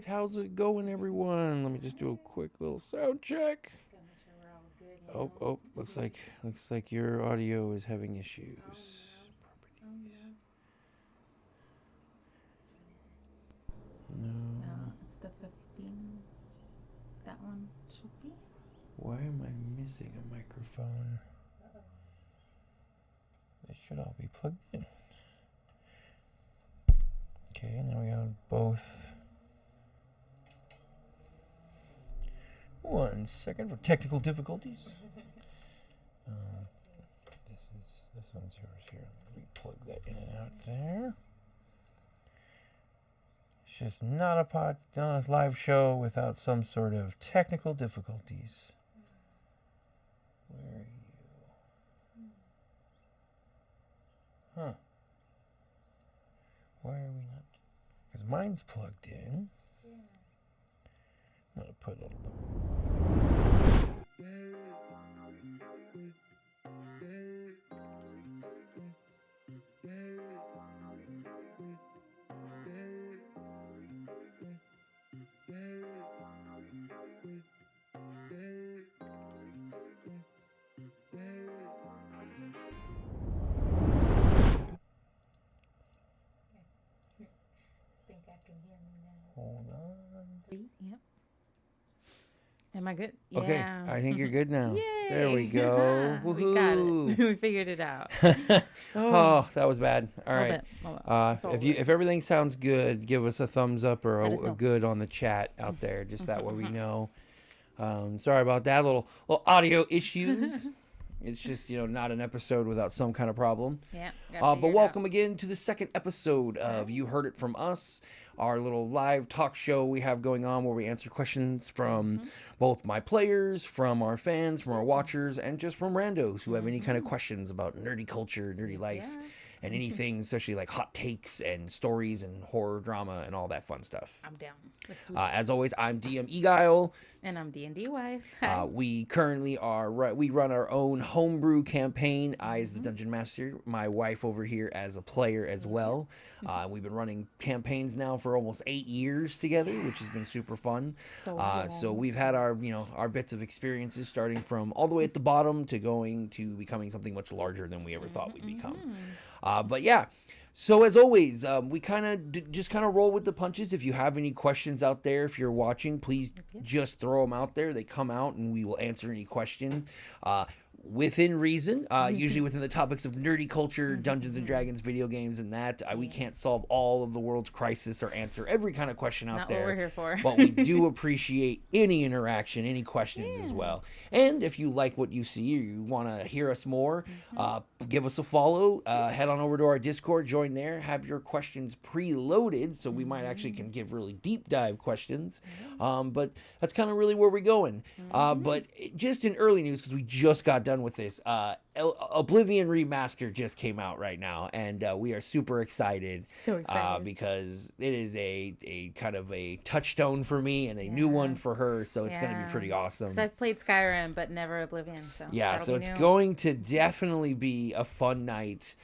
right, how's it going, everyone? Let me just do a quick little sound check. Gotta make sure we're all good. Oh, looks like your audio is having issues. Oh no. No. No, it's the 15. That one should be. Why am I missing a microphone? They should all be plugged in. Okay, and then we have both. 1 second for technical difficulties. This one's yours here. Let me plug that in and out there. It's just not a live show without some sort of technical difficulties. Where are you? Huh. Why are we not? Because mine's plugged in. I'm gonna put it on Think I can hear me now. Hold on. Yep. Am I good? Okay, Yeah. I think you're good now. Yay. There we go. We got it. Woohoo. We figured it out. Oh, that was bad. All right. Little bit. If everything sounds good, give us a thumbs up or Let us a know. good on the chat out there. Just that way we know. Sorry about that. Little audio issues. It's just, not an episode without some kind of problem. Yeah. But welcome again to the second episode of You Heard It From Us, our little live talk show we have going on where we answer questions from both my players, from our fans, from our watchers, and just from randos who have any kind of questions about nerdy culture, nerdy life, and anything, especially like hot takes and stories and horror drama and all that fun stuff. I'm down. Let's do this. As always, I'm DM Eguile. And I'm DnDWife. We currently we run our own homebrew campaign. I as the dungeon master, my wife over here as a player as well. We've been running campaigns now for almost 8 years together, which has been super fun. So we've had our our bits of experiences starting from all the way at the bottom to going to becoming something much larger than we ever thought we'd become. But yeah. So as always, we kind of just roll with the punches. If you have any questions out there, if you're watching, please just throw them out there. They come out and we will answer any question within reason, usually within the topics of nerdy culture, Dungeons and Dragons, video games, and that. We can't solve all of the world's crisis or answer every kind of question out there. Not what we're here for. But we do appreciate any interaction, any questions as well. And if you like what you see or you want to hear us more, give us a follow. Head on over to our Discord, join there, have your questions preloaded so we might actually can give really deep dive questions. But that's kind of really where we're going. But just in early news, because we just got done with this, Oblivion Remastered just came out right now, and we are super excited. So excited. Because it is a kind of a touchstone for me and a new one for her, so it's going to be pretty awesome. Because I've played Skyrim, but never Oblivion, so So it's new. going to definitely be a fun night.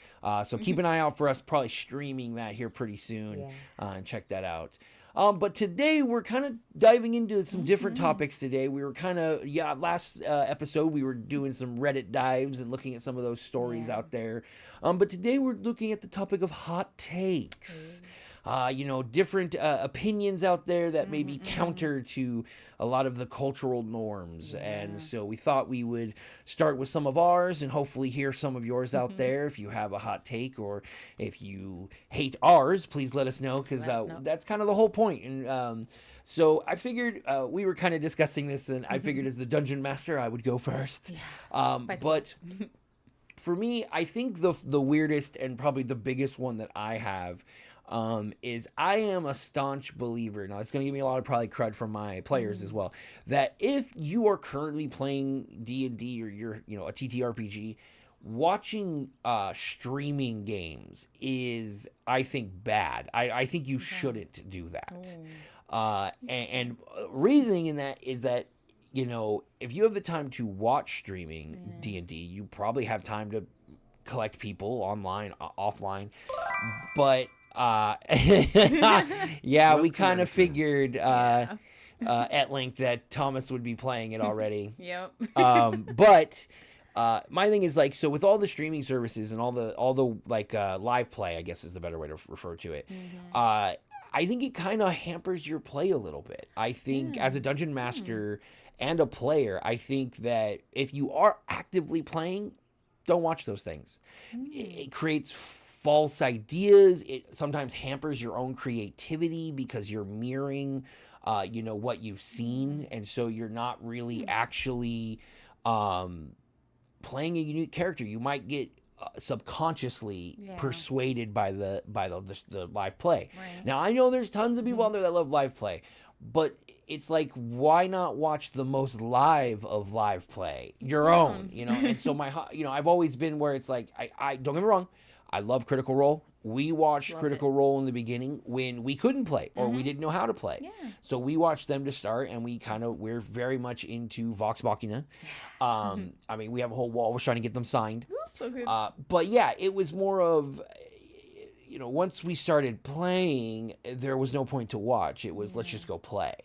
So keep an eye out for us probably streaming that here pretty soon, and check that out. But today we're kind of diving into some different topics today. We were kind of, last episode we were doing some Reddit dives and looking at some of those stories out there. But today we're looking at the topic of hot takes. Different opinions out there that may be counter to a lot of the cultural norms. And so we thought we would start with some of ours and hopefully hear some of yours out there. If you have a hot take or if you hate ours, please let us know, because that's kind of the whole point. And so I figured we were kind of discussing this, and I figured as the dungeon master, I would go first. But for me, I think the weirdest and probably the biggest one that I have is I am a staunch believer. Now, it's going to give me a lot of probably crud from my players as well, that if you are currently playing D&D or you're, a TTRPG, watching streaming games is, I think, bad. I think you shouldn't do that. And reasoning in that is that, if you have the time to watch streaming D&D, you probably have time to collect people online, offline. But Yeah, we kind of figured Yeah. at length that Thomas would be playing it already. Yep. But my thing is like, so with all the streaming services and all the like live play, I guess is the better way to refer to it. I think it kind of hampers your play a little bit. I think as a dungeon master and a player, I think that if you are actively playing, don't watch those things. It creates false ideas. It sometimes hampers your own creativity because you're mirroring, what you've seen, and so you're not really actually playing a unique character. You might get subconsciously persuaded by the live play. Right. Now I know there's tons of people out there that love live play, but it's like, why not watch the most live of live play, your own, And so I've always been where it's like, I don't get me wrong, I love Critical Role. We watched Critical Role in the beginning when we couldn't play or we didn't know how to play. Yeah. So we watched them to start, and we're very much into Vox Machina. I mean, we have a whole wall. We're trying to get them signed. So good. But yeah, it was more of, once we started playing, there was no point to watch. It was, let's just go play.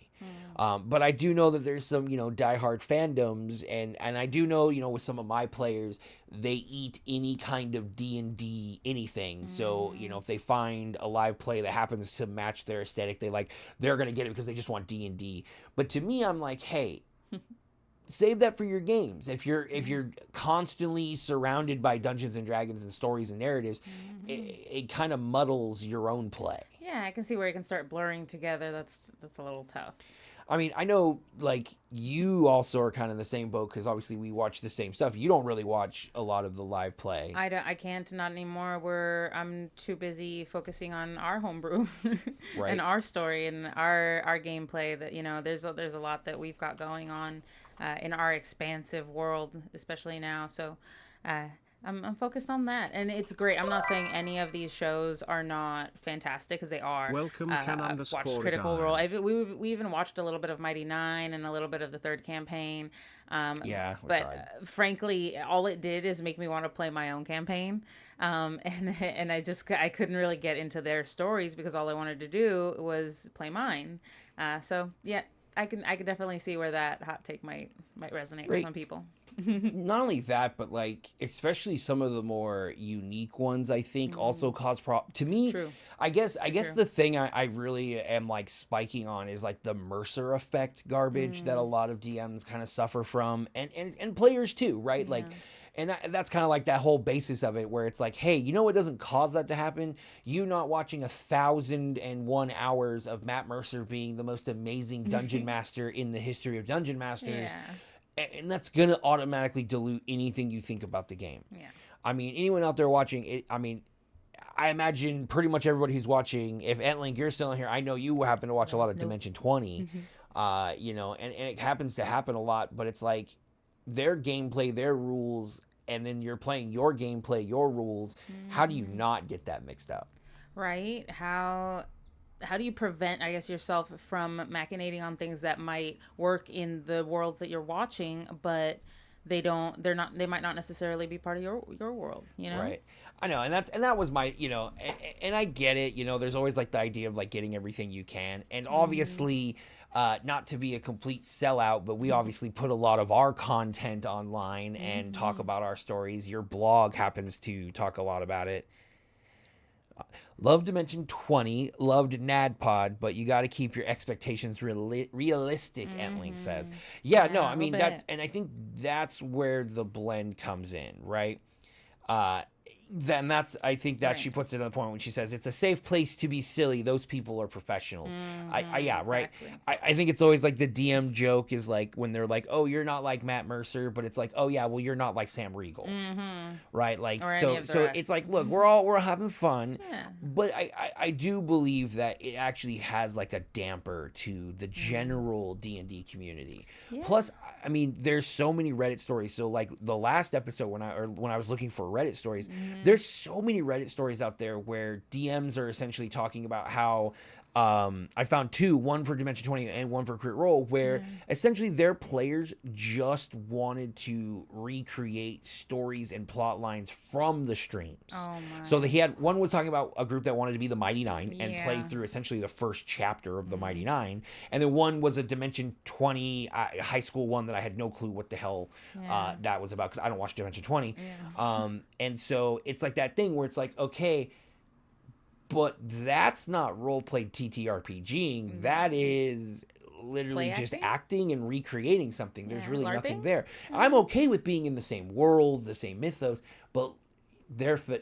But I do know that there's some, diehard fandoms, and I do know, with some of my players, they eat any kind of D&D anything. So, if they find a live play that happens to match their aesthetic, they're going to get it because they just want D&D. But to me, I'm like, hey, save that for your games. If you're constantly surrounded by Dungeons and Dragons and stories and narratives, it kind of muddles your own play. Yeah, I can see where it can start blurring together. That's a little tough. I mean, I know, like, you also are kind of in the same boat because obviously we watch the same stuff. You don't really watch a lot of the live play. I can't, not anymore. I'm too busy focusing on our homebrew Right. and our story and our gameplay. That there's a lot that we've got going on in our expansive world, especially now. So I'm focused on that, and it's great. I'm not saying any of these shows are not fantastic, because they are. Welcome, watched Critical Role. We even watched a little bit of Mighty Nine and a little bit of the third campaign. But frankly, all it did is make me want to play my own campaign. And I couldn't really get into their stories because all I wanted to do was play mine. So yeah, I can definitely see where that hot take might resonate with some people. Not only that, but like, especially some of the more unique ones, I think also cause to me. True. I guess the thing I really am like spiking on is like the Mercer effect garbage that a lot of DMs kind of suffer from, and players too, right? Like, and that's kind of like that whole basis of it, where it's like, hey, you know what doesn't cause that to happen? You not watching 1,001 hours of Matt Mercer being the most amazing dungeon master in the history of dungeon masters. Yeah. And that's going to automatically dilute anything you think about the game. Yeah. I mean, anyone out there watching it, I mean, I imagine pretty much everybody who's watching, if Entlink, you're still in here, I know you happen to watch a lot of Dimension 20, and it happens to happen a lot, but it's like their gameplay, their rules, and then you're playing your gameplay, your rules. How do you not get that mixed up? Right? How do you prevent, I guess, yourself from machinating on things that might work in the worlds that you're watching, but they might not necessarily be part of your world, Right. I know. And that was my, and I get it, there's always like the idea of like getting everything you can. And obviously, not to be a complete sellout, but we obviously put a lot of our content online and talk about our stories. Your blog happens to talk a lot about it. Loved Dimension 20, loved NADPOD, but you got to keep your expectations realistic, Entlink says. Yeah, no, I mean, I think that's where the blend comes in, right? Then I think that she puts it on the point when she says it's a safe place to be silly. Those people are professionals. Right. I think it's always like the DM joke is like when they're like, oh, you're not like Matt Mercer, but it's like, oh yeah, well, you're not like Sam Riegel, right? Like, so it's like, look, we're having fun, but I do believe that it actually has like a damper to the general D&D community. Yeah. Plus, I mean, there's so many Reddit stories. So like the last episode when I was looking for Reddit stories. There's so many Reddit stories out there where DMs are essentially talking about how I found 2, one for Dimension 20 and one for Crit Role, where essentially their players just wanted to recreate stories and plot lines from the streams. Oh my. So he had one was talking about a group that wanted to be the Mighty Nine and play through essentially the first chapter of the Mighty Nine, and then one was a Dimension 20 high school one that I had no clue what the hell that was about, because I don't watch Dimension 20. And so it's like that thing where it's like, okay, but that's not role-played TTRPGing. That is literally just acting and recreating something. There's really nothing there. I'm okay with being in the same world, the same mythos, but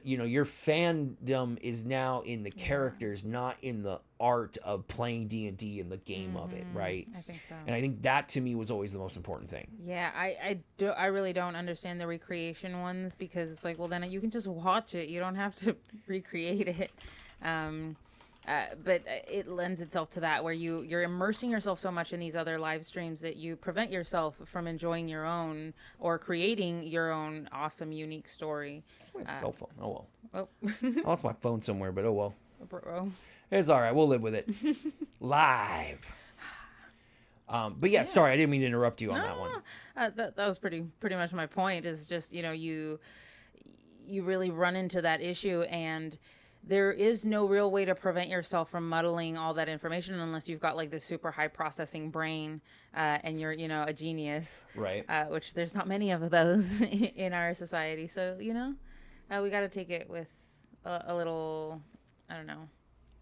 your fandom is now in the characters, not in the art of playing D&D and the game of it, right? I think so. And I think that to me was always the most important thing. Yeah, I really don't understand the recreation ones, because it's like, well, then you can just watch it. You don't have to recreate it. But it lends itself to that, where you're immersing yourself so much in these other live streams that you prevent yourself from enjoying your own or creating your own awesome, unique story. My cell phone. Oh well. Oh. I lost my phone somewhere, but oh well. Bro. It's all right. We'll live with it. Live. But yeah, sorry, I didn't mean to interrupt you on that one. That was pretty much my point. Is just, you really run into that issue, and there is no real way to prevent yourself from muddling all that information unless you've got like this super high processing brain, and you're, a genius. Right. Which there's not many of those in our society. So, we got to take it with a little, I don't know,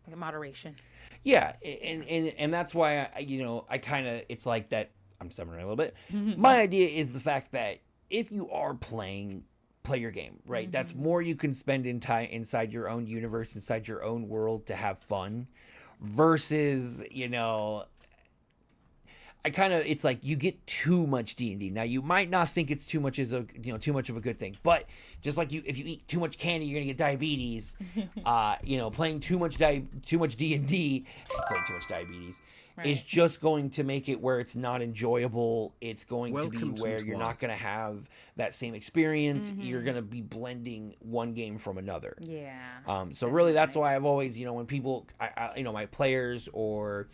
like moderation. Yeah. And that's why, I kind of, it's like that. I'm stumbling a little bit. My idea is the fact that if you are play your game, right? That's more you can spend inside your own universe, inside your own world to have fun, versus, it's like you get too much D&D. Now you might not think it's too much of a good thing, but just like if you eat too much candy, you're gonna get diabetes. Playing too much D&D, playing too much diabetes. Right. Is just going to make it where it's not enjoyable. It's going to be where you're not going to have that same experience. You're going to be blending one game from another. Yeah. So really, that's why I've always, when people, my players or,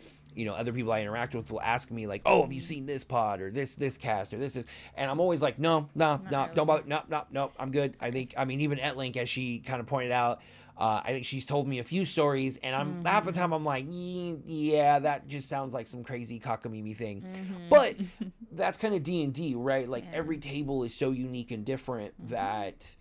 other people I interact with will ask me like, oh, have you seen this pod or this cast or this, and I'm always like, no, don't bother. No, I'm good. Even Etlink, as she kind of pointed out, I think she's told me a few stories, and I'm half the time I'm like, yeah, that just sounds like some crazy cockamamie thing. But that's kind of D&D, right? Like every table is so unique and different that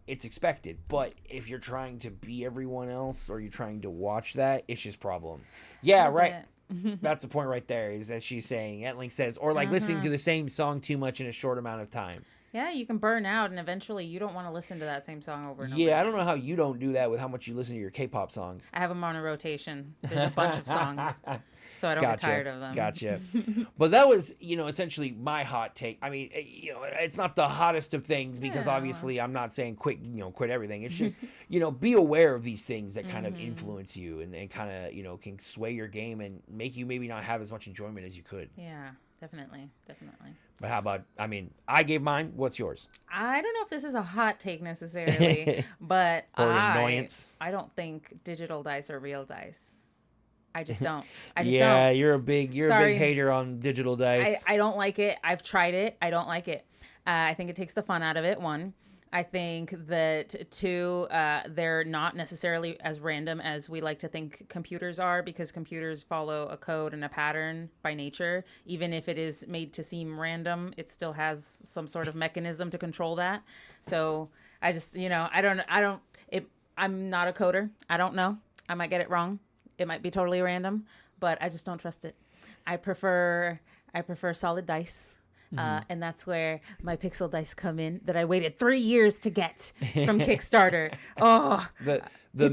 it's expected. But if you're trying to be everyone else or you're trying to watch that, it's just problem. Yeah, right. That's the point right there, is that she's saying, Etlink says, or like listening to the same song too much in a short amount of time. Yeah, you can burn out, and eventually you don't want to listen to that same song over and over. Yeah, I don't know how you don't do that with how much you listen to your K-pop songs. I have them on a rotation. There's a bunch of songs, so I don't get tired of them. Gotcha. But that was, essentially my hot take. I mean, it's not the hottest of things, because obviously I'm not saying quit everything. It's just, be aware of these things that kind of influence you and kind of, can sway your game and make you maybe not have as much enjoyment as you could. Yeah, definitely. But how about, I gave mine. What's yours? I don't know if this is a hot take necessarily, but annoyance. I don't think digital dice are real dice. I just don't. Yeah, you're a big hater on digital dice. I don't like it. I've tried it. I don't like it. I think it takes the fun out of it, one. I think that, two, they're not necessarily as random as we like to think computers are, because computers follow a code and a pattern by nature. Even if it is made to seem random, it still has some sort of mechanism to control that. So I just, I'm not a coder. I don't know. I might get it wrong. It might be totally random, but I just don't trust it. I prefer solid dice. And that's where my pixel dice come in, that I waited 3 years to get from Kickstarter. Oh, it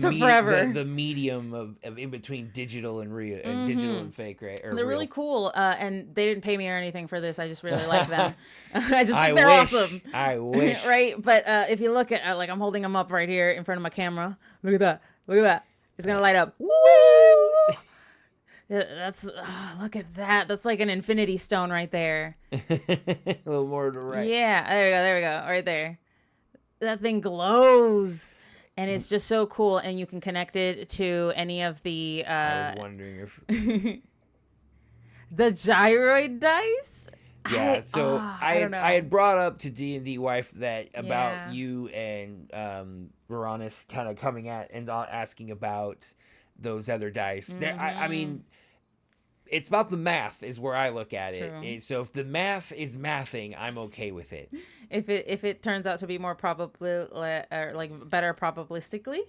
took forever. The medium of in between digital and real, and digital and fake, right? They're really cool, and they didn't pay me or anything for this. I just really like them. They're awesome. I wish. Right, but if you look at, like, I'm holding them up right here in front of my camera. Look at that. It's gonna light up. Woo! Look at that. That's like an infinity stone right there. A little more to the right. Yeah, there we go. Right there. That thing glows. And it's just so cool, and you can connect it to any of the I was wondering if the gyroid dice. Yeah, I don't know. I had brought up to DnDWife that about you and Veronis kind of coming at and asking about those other dice. I mean, it's about the math is where I look at it. So if the math is mathing, I'm okay with it. If it turns out to be more probably or like better probabilistically,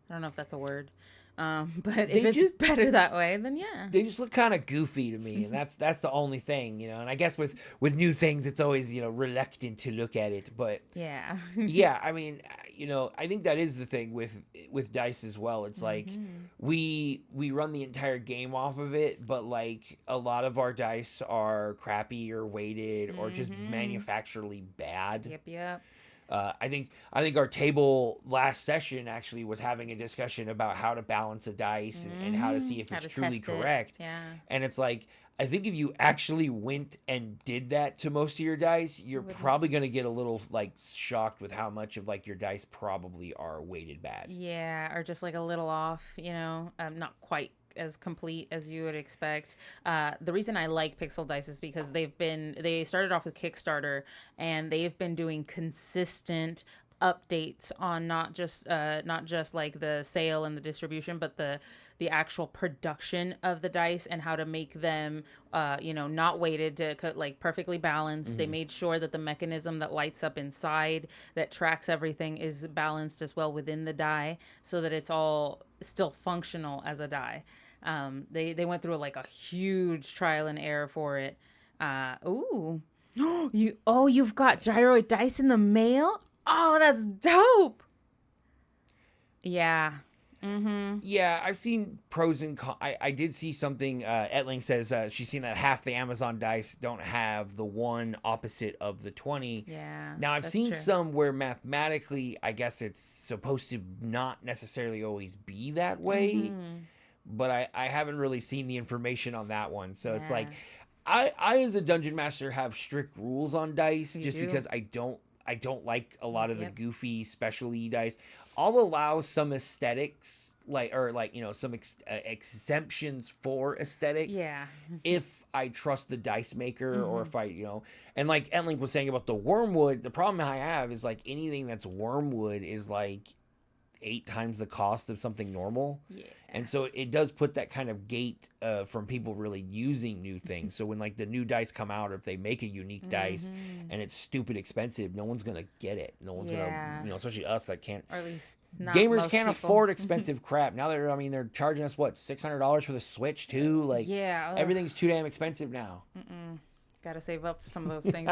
I don't know if that's a word. But if it's better that way, then yeah. They just look kind of goofy to me, and that's the only thing, you know. And I guess with new things, it's always, you know, reluctant to look at it. But yeah, yeah, I mean, you know, I think that is the thing with dice as well. It's like we run the entire game off of it, but like a lot of our dice are crappy or weighted or just manufacturally bad. Yep. I think our table last session actually was having a discussion about how to balance a dice and how to see if it's truly correct. Yeah. And it's like, I think if you actually went and did that to most of your dice, you're probably going to get a little like shocked with how much of like your dice probably are weighted bad. Yeah, or just like a little off, you know, not quite as complete as you would expect. The reason I like Pixel Dice is because they started off with Kickstarter, and they've been doing consistent updates on not just like the sale and the distribution, but the actual production of the dice and how to make them not weighted to like perfectly balanced. They made sure that the mechanism that lights up inside that tracks everything is balanced as well within the die, so that it's all still functional as a die. They went through like a huge trial and error for it. You've got gyroid dice in the mail? Oh, that's dope. Yeah. Yeah, I've seen pros and cons. I did see something. Etling says she's seen that half the Amazon dice don't have the one opposite of the 20. Yeah. Now, I've seen some where mathematically, I guess it's supposed to not necessarily always be that way. But I haven't really seen the information on that one. So it's like, I as a dungeon master have strict rules on dice because I don't like a lot of the goofy specialty dice. I'll allow some aesthetics some exemptions for aesthetics. Yeah. If I trust the dice maker or if I, and like Enlink was saying about the wormwood, the problem I have is like anything that's wormwood is like 8 times the cost of something normal. Yeah. And so it does put that kind of gate from people really using new things. So when like the new dice come out, or if they make a unique dice and it's stupid expensive, no one's gonna get it. No one's gonna, especially us that can't. Or at least not gamers can't afford expensive crap. Now they're charging us what, $600 for the Switch too. Like everything's too damn expensive now. Gotta save up for some of those things,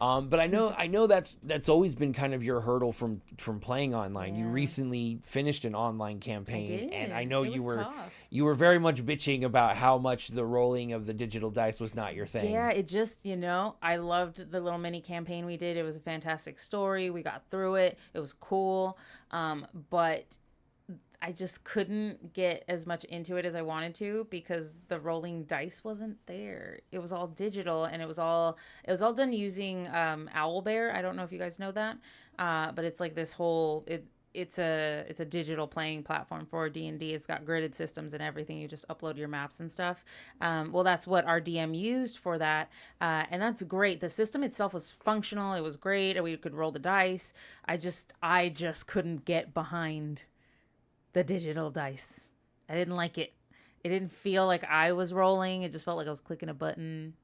But I know that's always been kind of your hurdle from playing online. You recently finished an online campaign, and I know you were very much bitching about how much the rolling of the digital dice was not your thing. Yeah, it just, I loved the little mini campaign we did. It was a fantastic story. We got through it. It was cool. But I just couldn't get as much into it as I wanted to because the rolling dice wasn't there. It was all digital, and it was all done using Owlbear. I don't know if you guys know that, but it's like this whole it's a digital playing platform for D&D. It's got gridded systems and everything. You just upload your maps and stuff. Well, that's what our DM used for that, and that's great. The system itself was functional. It was great. We could roll the dice. I just couldn't get behind the digital dice. I didn't like it. It didn't feel like I was rolling. It just felt like I was clicking a button.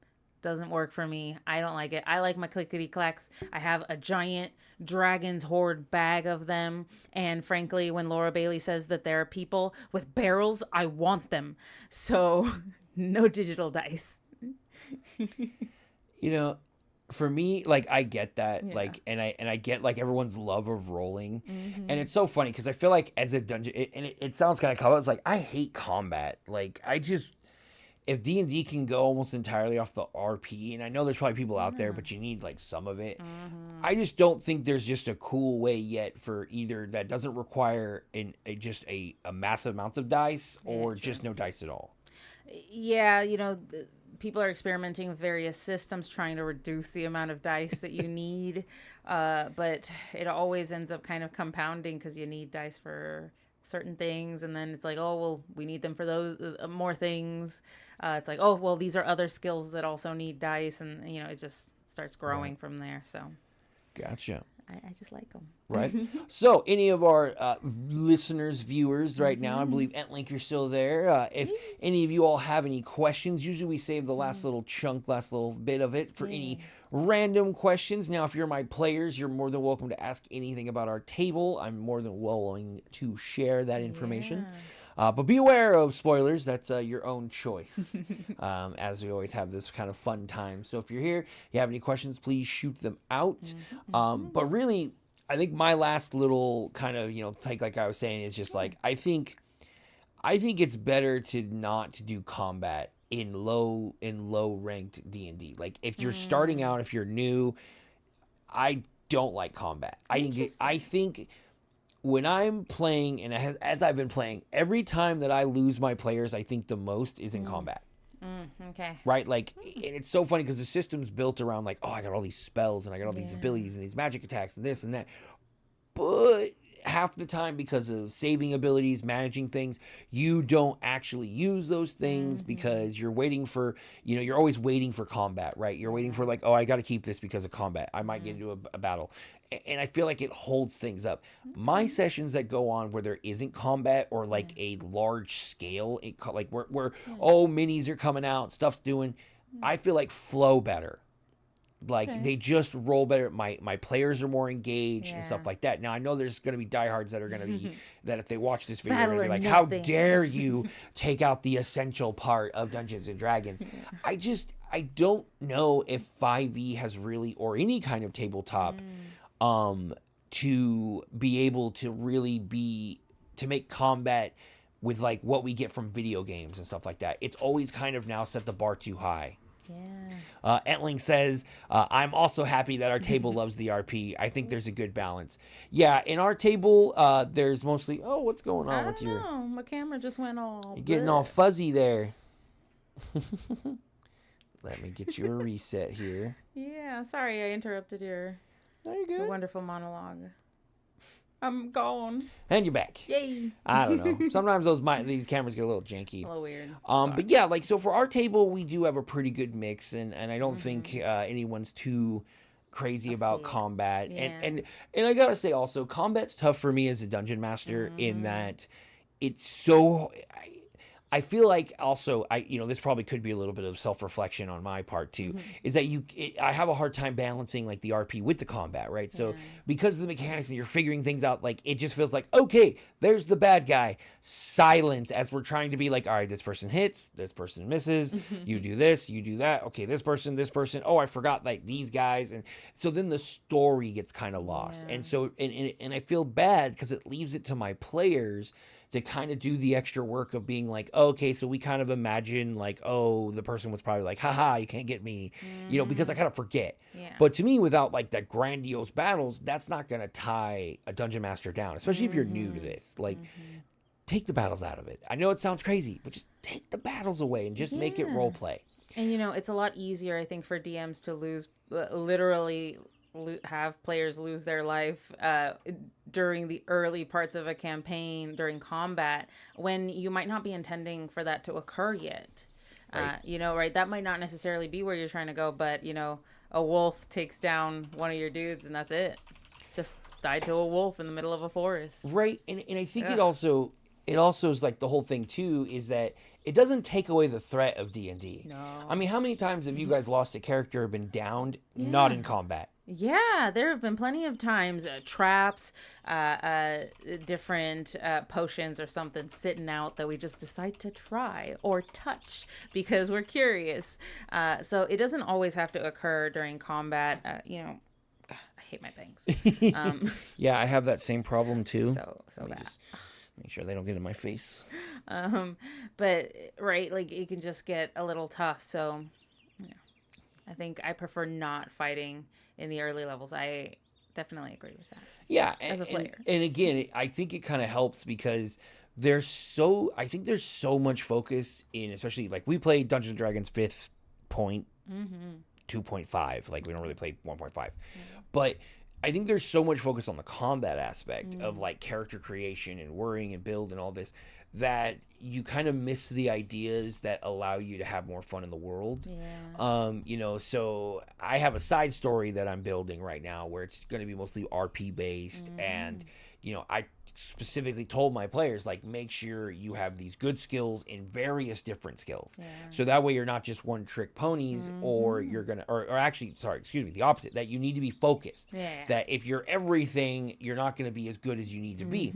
Doesn't work for me. I don't like it. I like my clickety clacks. I have a giant Dragon's Horde bag of them. And frankly, when Laura Bailey says that there are people with barrels, I want them. So no digital dice. For me, like, I get that, like, and I get like everyone's love of rolling, and it's so funny because I feel like as a dungeon, it sounds kind of common. It's like I hate combat. Like if D&D can go almost entirely off the RP, and I know there's probably people out there, but you need like some of it. I just don't think there's just a cool way yet for either that doesn't require just a massive amounts of dice or just no dice at all. Yeah, people are experimenting with various systems trying to reduce the amount of dice that you need. But it always ends up kind of compounding because you need dice for certain things, and then it's like, oh well, we need them for those more things. It's like, oh well, these are other skills that also need dice, and it just starts growing from there. So gotcha. I just like them. Right. So, any of our listeners, viewers right now, I believe Entlink, you're still there. If any of you all have any questions, usually we save the last little chunk, last little bit of it for any random questions. Now, if you're my players, you're more than welcome to ask anything about our table. I'm more than willing to share that information. But be aware of spoilers. That's your own choice, as we always have this kind of fun time. So if you're here, you have any questions, please shoot them out. But really, I think my last little kind of, take, like I was saying, is just like, I think it's better to not do combat in low ranked D&D. Like, if you're starting out, if you're new, I don't like combat. I think when I'm playing, and as I've been playing, every time that I lose my players, I think the most is in combat. Okay. Right? Like, and it's so funny because the system's built around like, oh, I got all these spells and I got all these abilities and these magic attacks and this and that. But half the time, because of saving abilities, managing things, you don't actually use those things because you're waiting for, you're always waiting for combat, right? You're waiting for like, oh, I got to keep this because of combat. I might get into a battle. And I feel like it holds things up. My sessions that go on where there isn't combat or like a large scale, like where minis are coming out, stuff's doing, I feel like flow better. Like they just roll better. My players are more engaged and stuff like that. Now I know there's going to be diehards that are going to be that if they watch this video, they're going to be like, "How dare you take out the essential part of Dungeons and Dragons?" I don't know if 5e has really, or any kind of tabletop, to be able to really to make combat with like what we get from video games and stuff like that. It's always kind of now set the bar too high. Entling says, I'm also happy that our table loves the RP. I think there's a good balance. Yeah, in our table, there's mostly, what's going on with your... my camera just went all... You're getting all fuzzy there. Let me get you a reset here. Yeah, sorry I interrupted your wonderful monologue. I'm gone. And you're back. Yay. I don't know. Sometimes these cameras get a little janky. A little weird. But yeah, like, so for our table, we do have a pretty good mix, and I don't think anyone's too crazy about combat. Yeah. And I gotta say also, combat's tough for me as a dungeon master in that it's so... I feel like also, this probably could be a little bit of self-reflection on my part too, is that I have a hard time balancing like the RP with the combat, right? So because of the mechanics and you're figuring things out, like it just feels like, okay, there's the bad guy, silent, as we're trying to be like, all right, this person hits, this person misses, you do this, you do that, okay, this person, oh, I forgot like these guys. And so then the story gets kind of lost. And so, and I feel bad because it leaves it to my players to kind of do the extra work of being like, okay, so we kind of imagine like, oh, the person was probably like, haha, you can't get me, because I kind of forget. But to me, without like the grandiose battles, that's not going to tie a dungeon master down, especially if you're new to this. Like, take the battles out of it. I know it sounds crazy, but just take the battles away and just make it role play. And, it's a lot easier, I think, for DMs to literally have players lose their life during the early parts of a campaign during combat when you might not be intending for that to occur yet. Right. That might not necessarily be where you're trying to go, but a wolf takes down one of your dudes and that's it. Just died to a wolf in the middle of a forest. Right. And I think it also is like the whole thing too is that it doesn't take away the threat of D&D. No. I mean, how many times have you guys lost a character or been downed not in combat? Yeah, there have been plenty of times, traps, different potions or something sitting out that we just decide to try or touch because we're curious. So it doesn't always have to occur during combat. I hate my bangs. Yeah, I have that same problem too. So bad. Make sure they don't get in my face. But right, like it can just get a little tough. So I think I prefer not fighting in the early levels. I definitely agree with that. Yeah, as a player. And again, I think it kind of helps because there's so much focus in, especially like we play Dungeons and Dragons 5th point, 2.5. Like we don't really play 1.5, but I think there's so much focus on the combat aspect of like character creation and worrying and build and all this that you kind of miss the ideas that allow you to have more fun in the world. You know, so I have a side story that I'm building right now where it's going to be mostly RP based, and you know, I specifically told my players, like, make sure you have these good skills in various different skills. So that way you're not just one trick ponies, or you're going to, or actually, sorry, excuse me, the opposite, that you need to be focused. That if you're everything, you're not going to be as good as you need to be.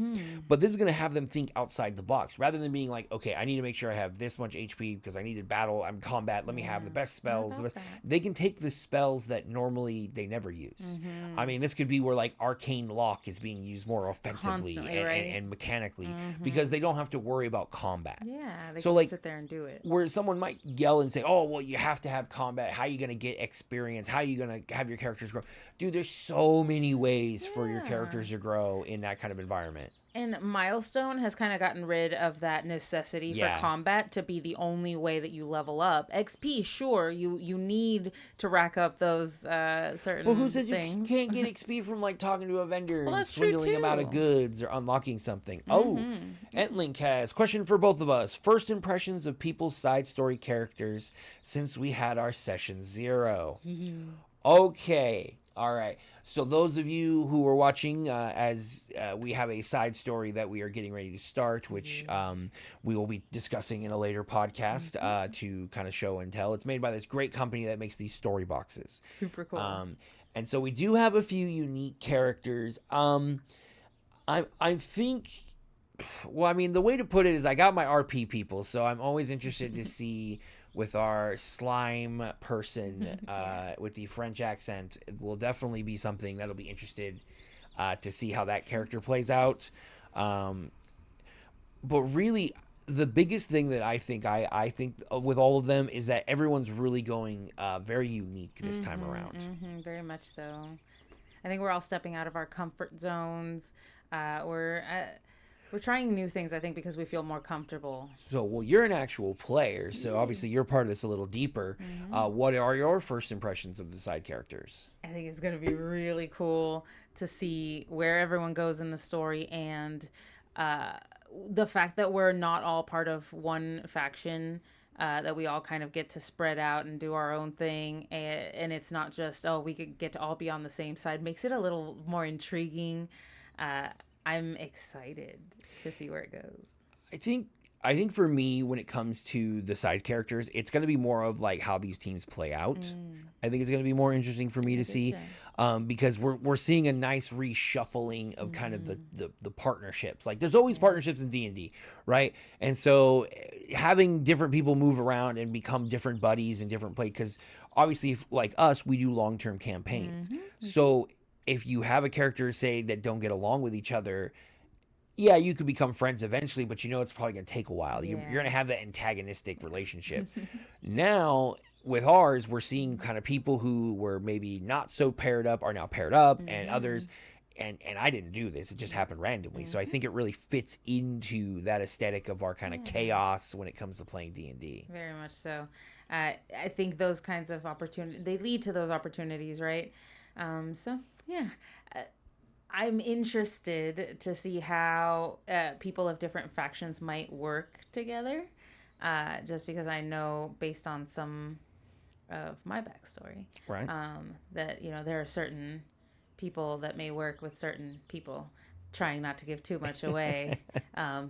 But this is going to have them think outside the box rather than being like, okay, I need to make sure I have this much HP because I needed battle, I'm combat, let me have the best spells. They can take the spells that normally they never use. I mean, this could be where like Arcane Lock is being used more offensively and mechanically because they don't have to worry about combat. They can like sit there and do it. Where someone might yell and say, "Oh, well, you have to have combat. How are you going to get experience? How are you going to have your characters grow?" Dude, there's so many ways for your characters to grow in that kind of environment. And Milestone has kind of gotten rid of that necessity for combat to be the only way that you level up. XP, sure, you need to rack up those certain But who says things. You can't get XP from like talking to a vendor and swindling them out of goods or unlocking something? Entlink has question for both of us. First impressions of people's side story characters since we had our session 0. Okay. All right. So those of you who are watching, as we have a side story that we are getting ready to start, which we will be discussing in a later podcast to kind of show and tell. It's made by this great company that makes these story boxes. Super cool. And so we do have a few unique characters. I think, well, I mean, the way to put it is I got my RP people, so I'm always interested to see with our slime person with the French accent. It will definitely be something that'll be interested to see how that character plays out. But really, the biggest thing that I think with all of them is that everyone's really going very unique this time around. Very much so. I think we're all stepping out of our comfort zones. We're trying new things, I think, because we feel more comfortable. So, well, you're an actual player, so obviously you're part of this a little deeper. What are your first impressions of the side characters? I think it's going to be really cool to see where everyone goes in the story, and the fact that we're not all part of one faction, that we all kind of get to spread out and do our own thing, and it's not just, we could get to all be on the same side, makes it a little more intriguing. I'm excited to see where it goes. I think for me, when it comes to the side characters, it's going to be more of like how these teams play out. I think it's going to be more interesting for me to see, because we're seeing a nice reshuffling of kind of the partnerships. Like there's always partnerships in D&D, right? And so having different people move around and become different buddies and different play, because obviously, like us, we do long-term campaigns. So if you have a character, say, that don't get along with each other, yeah, you could become friends eventually, but you know it's probably going to take a while. You're going to have that antagonistic relationship. Now, with ours, we're seeing kind of people who were maybe not so paired up are now paired up, and others, and I didn't do this. It just happened randomly. So I think it really fits into that aesthetic of our kind of chaos when it comes to playing D&D. Very much so. I think those kinds of opportunities, they lead to those opportunities, right? So, yeah, I'm interested to see how people of different factions might work together, just because I know, based on some of my backstory, right, that, you know, there are certain people that may work with certain people, trying not to give too much away.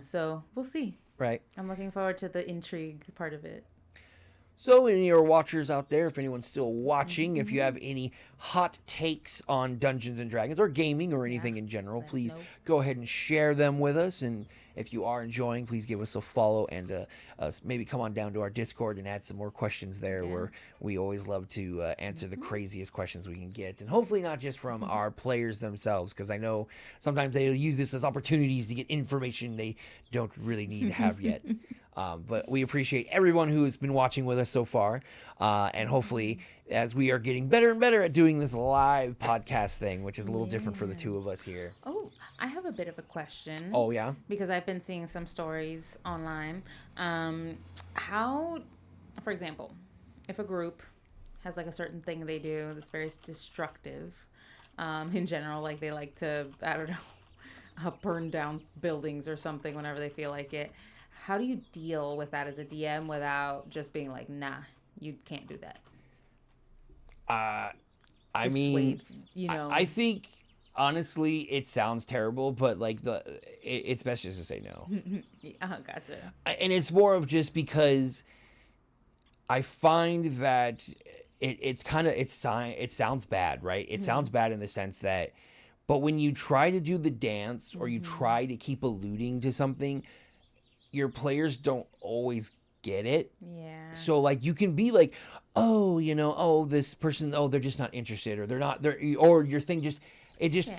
So we'll see. Right. I'm looking forward to the intrigue part of it. So any of our watchers out there, if anyone's still watching, if you have any hot takes on Dungeons & Dragons or gaming or anything in general, please go ahead and share them with us. And if you are enjoying, please give us a follow and maybe come on down to our Discord and add some more questions there, where we always love to answer the craziest questions we can get. And hopefully not just from our players themselves, because I know sometimes they'll use this as opportunities to get information they don't really need to have yet. But we appreciate everyone who has been watching with us so far. And hopefully, as we are getting better and better at doing this live podcast thing, which is a little different for the two of us here. Oh, I have a bit of a question. Oh, yeah? Because I've been seeing some stories online. How, for example, if a group has like a certain thing they do that's very destructive, in general. Like they like to, I don't know, burn down buildings or something whenever they feel like it. How do you deal with that as a DM without just being like, nah, you can't do that? I mean, I think honestly it sounds terrible, but like it's best just to say no. Gotcha. And it's more of just because I find that it sounds bad, right? It sounds bad in the sense that, but when you try to do the dance or you try to keep alluding to something, your players don't always get it. Yeah. So like you can be like, oh, this person, they're just not interested, or your thing just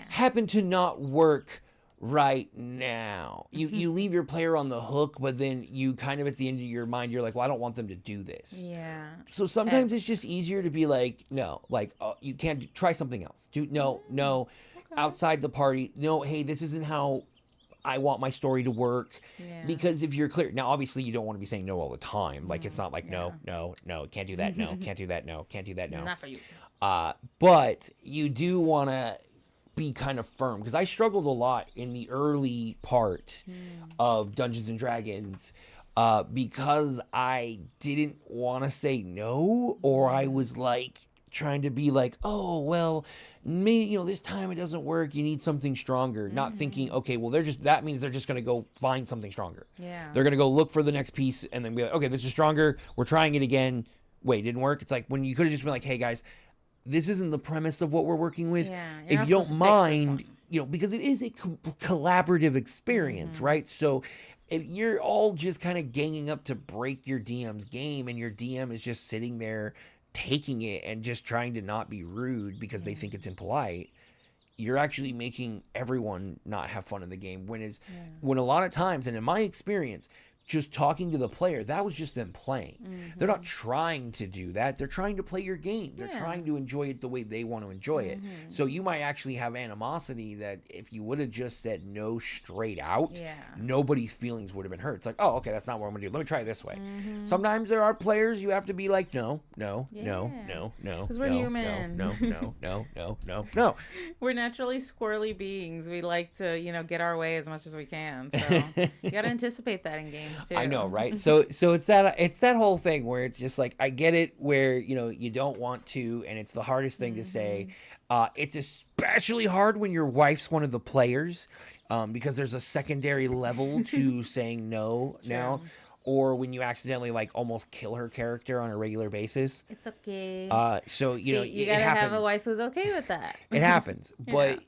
happened to not work right now. You leave your player on the hook, but then you kind of at the end of your mind, you're like, well, I don't want them to do this. Yeah. So sometimes it's just easier to be like, no, like you can't try something else. No, okay. Outside the party. No, hey, this isn't how I want my story to work. Yeah. Because if you're clear, now obviously you don't want to be saying no all the time. Like it's not like no, can't do that. No, can't do that. No, can't do that. No, not for you. But you do want to be kind of firm, because I struggled a lot in the early part of Dungeons and Dragons because I didn't want to say no, or I was like trying to be like, oh well, maybe this time it doesn't work, you need something stronger. Not thinking, okay, well that means they're just gonna go find something stronger. Yeah, they're gonna go look for the next piece and then be like, okay, this is stronger, we're trying it again. Wait, it didn't work. It's like when you could have just been like, hey guys, this isn't the premise of what we're working with. Yeah, if you don't mind, because it is a collaborative experience, right? So if you're all just kind of ganging up to break your DM's game and your DM is just sitting there taking it and just trying to not be rude because they think it's impolite, you're actually making everyone not have fun in the game. When a lot of times, and in my experience, just talking to the player, that was just them playing. They're not trying to do that. They're trying to play your game. They're trying to enjoy it the way they want to enjoy it. So you might actually have animosity that if you would have just said no straight out, nobody's feelings would have been hurt. It's like, oh, okay, that's not what I'm going to do. Let me try it this way. Sometimes there are players you have to be like, no. Because we're human. No. We're naturally squirrely beings. We like to, get our way as much as we can. So you got to anticipate that in games. Too. I know, right? So it's that whole thing where it's just like, I get it where you don't want to, and it's the hardest thing to say. It's especially hard when your wife's one of the players, because there's a secondary level to saying no now, or when you accidentally like almost kill her character on a regular basis. It's okay. So you gotta have a wife who's okay with that. It happens, but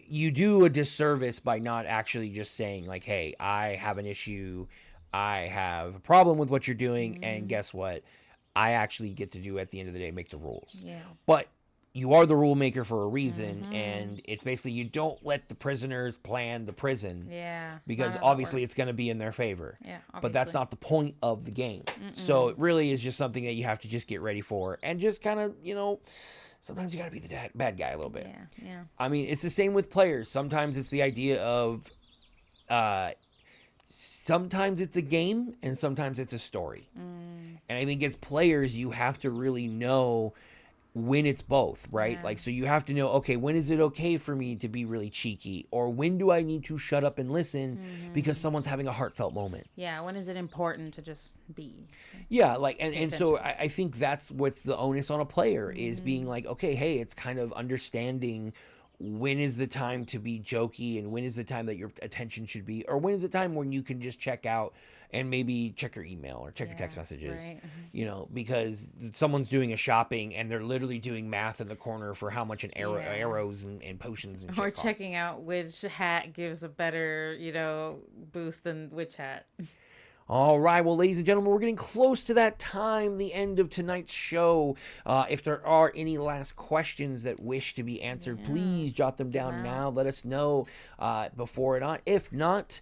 you do a disservice by not actually just saying like, hey, I have an issue, I have a problem with what you're doing, and guess what? I actually get to do at the end of the day, make the rules. Yeah. But you are the rule maker for a reason, and it's basically you don't let the prisoners plan the prison. Yeah. Because obviously it's going to be in their favor. Yeah. Obviously. But that's not the point of the game. So it really is just something that you have to just get ready for, and just kind of, sometimes you got to be the bad guy a little bit. Yeah. I mean, it's the same with players. Sometimes it's the idea of, sometimes it's a game and sometimes it's a story. And I think as players, you have to really know when it's both, right? Like, so you have to know, okay, when is it okay for me to be really cheeky? Or when do I need to shut up and listen because someone's having a heartfelt moment? Yeah, when is it important to just be? Yeah, like, and so I think that's what's the onus on a player is being like, okay, hey, it's kind of understanding when is the time to be jokey and when is the time that your attention should be, or when is the time when you can just check out and maybe check your email or check your text messages, right. Because someone's doing a shopping and they're literally doing math in the corner for how much arrows and potions and shit or checking out which hat gives a better, boost than which hat. All right, well, ladies and gentlemen, we're getting close to that time, the end of tonight's show. If there are any last questions that wish to be answered, please jot them down now. Let us know before it on. If not,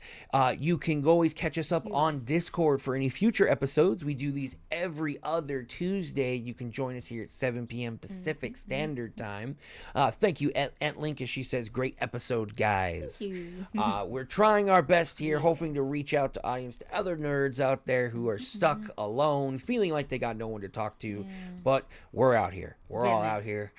you can always catch us up on Discord for any future episodes. We do these every other Tuesday. You can join us here at 7 p.m. Pacific Standard Time. Thank you, Aunt Link, as she says, great episode, guys. Thank you. We're trying our best here, hoping to reach out to audience, to other nerds nerds out there who are stuck alone, feeling like they got no one to talk to. But we're out here. We're all out here.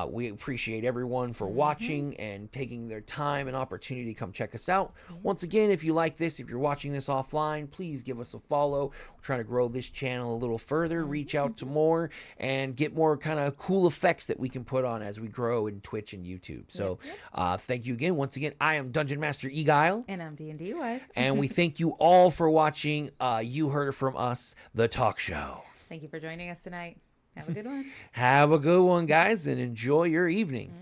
We appreciate everyone for watching and taking their time and opportunity to come check us out. Once again, if you like this, if you're watching this offline, please give us a follow. We're trying to grow this channel a little further, reach out to more, and get more kind of cool effects that we can put on as we grow in Twitch and YouTube. So thank you again. Once again, I am Dungeon Master Eguile. And I'm DnDWife. And we thank you all for watching You Heard It From Us, the talk show. Thank you for joining us tonight. Have a good one. Have a good one, guys, and enjoy your evening.